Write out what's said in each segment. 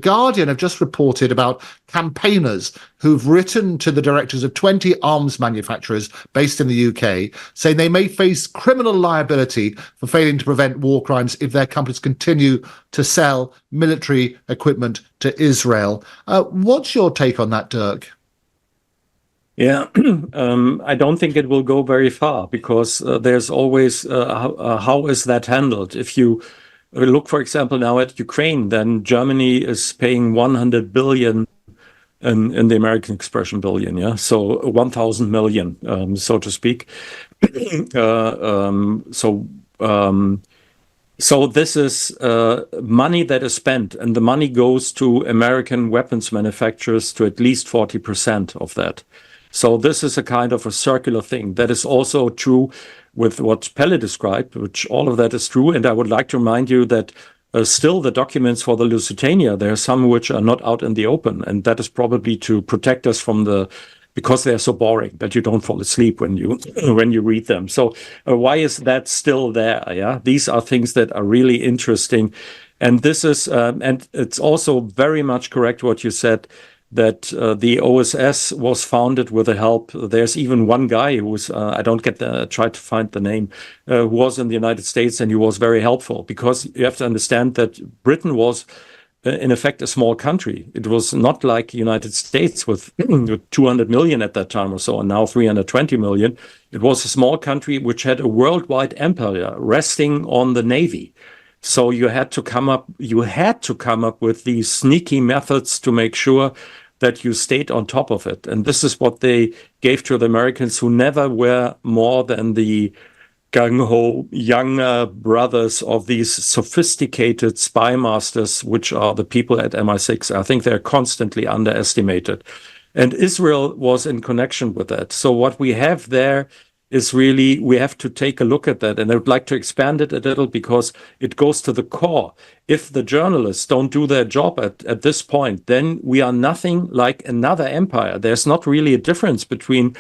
Guardian have just reported about campaigners who've written to the directors of 20 arms manufacturers based in the UK, saying they may face criminal liability for failing to prevent war crimes if their companies continue to sell military equipment to Israel. What's your take on that, Dirk? Yeah, I don't think it will go very far, because there's always how is that handled? If you look, for example, now at Ukraine, then Germany is paying 100 billion in the American expression billion, yeah, so 1,000 million, so to speak. So this is money that is spent, and the money goes to American weapons manufacturers, to at least 40% of that. So this is a kind of a circular thing. That is also true with what Pelle described, which all of that is true. And I would like to remind you that still the documents for the Lusitania, there are some which are not out in the open. And that is probably to protect us from because they're so boring that you don't fall asleep when you read them. So why is that still there? Yeah, these are things that are really interesting. And this is, and it's also very much correct what you said, that the OSS was founded with the help. There's even one guy who was, I don't try to find the name, who was in the United States, and he was very helpful, because you have to understand that Britain was, in effect, a small country. It was not like the United States with 200 million at that time or so, and now 320 million. It was a small country which had a worldwide empire resting on the Navy. So you had to come up with these sneaky methods to make sure that you stayed on top of it. And this is what they gave to the Americans, who never were more than the gung-ho younger brothers of these sophisticated spy masters, which are the people at MI6. I think they're constantly underestimated. And Israel was in connection with that. So what we have there is really, we have to take a look at that. And I would like to expand it a little, because it goes to the core. If the journalists don't do their job at this point, then we are nothing like another empire. There's not really a difference between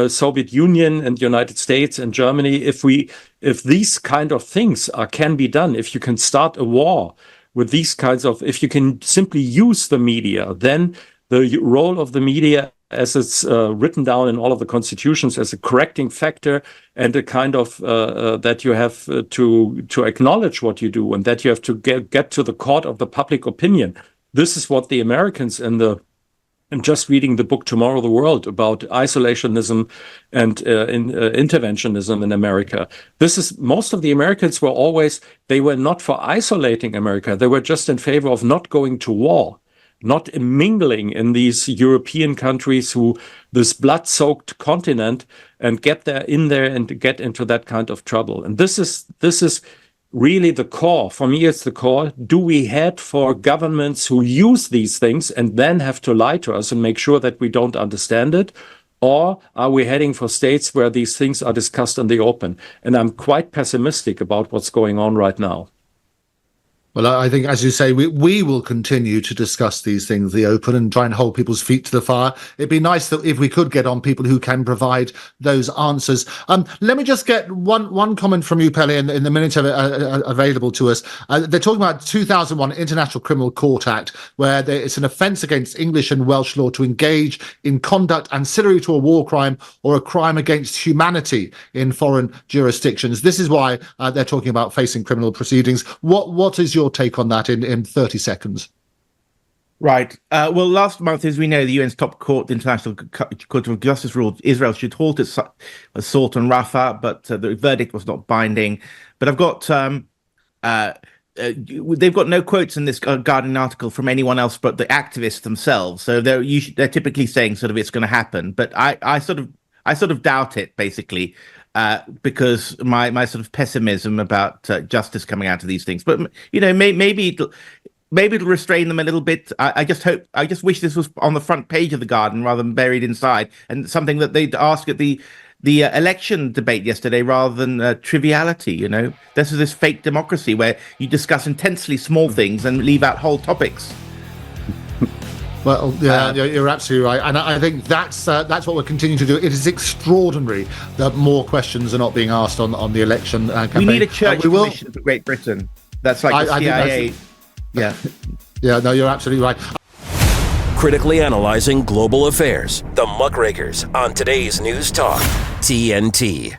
Soviet Union and United States and Germany. If these kind of things can be done, if you can start a war with these kinds of, if you can simply use the media, then the role of the media, as it's written down in all of the constitutions, as a correcting factor, and a kind of that you have to acknowledge what you do, and that you have to get to the court of the public opinion. This is what the Americans I'm just reading the book Tomorrow the World about isolationism and interventionism in America. Most of the Americans they were not for isolating America. They were just in favor of not going to war, not mingling in these European countries, this blood-soaked continent, and get in there and get into that kind of trouble. And this is really the core. For me, it's the core. Do we head for governments who use these things and then have to lie to us and make sure that we don't understand it? Or are we heading for states where these things are discussed in the open? And I'm quite pessimistic about what's going on right now. Well, I think, as you say, we will continue to discuss these things in the open and try and hold people's feet to the fire. It'd be nice that if we could get on people who can provide those answers. Let me just get one comment from you, Pelle, in the minute available to us. They're talking about 2001 International Criminal Court Act, where it's an offence against English and Welsh law to engage in conduct ancillary to a war crime or a crime against humanity in foreign jurisdictions. This is why they're talking about facing criminal proceedings. What is your take on that in 30 seconds? Right. Well, last month, as we know, the UN's top court, the International Court of Justice, ruled Israel should halt its assault on Rafah, but the verdict was not binding. But I've got they've got no quotes in this Guardian article from anyone else but the activists themselves. So they're typically saying sort of it's going to happen, but I sort of doubt it, basically. Because my sort of pessimism about justice coming out of these things, but maybe it'll restrain them a little bit. I just wish this was on the front page of the Guardian rather than buried inside, and something that they'd ask at the election debate yesterday rather than triviality. This is this fake democracy where you discuss intensely small things and leave out whole topics. Well, yeah, you're absolutely right, and I think that's what we're continuing to do. It is extraordinary that more questions are not being asked on the election campaign. We need a church commission for Great Britain. That's like the CIA. Yeah. Yeah, no, you're absolutely right. Critically analyzing global affairs. The Muckrakers on today's News Talk, TNT.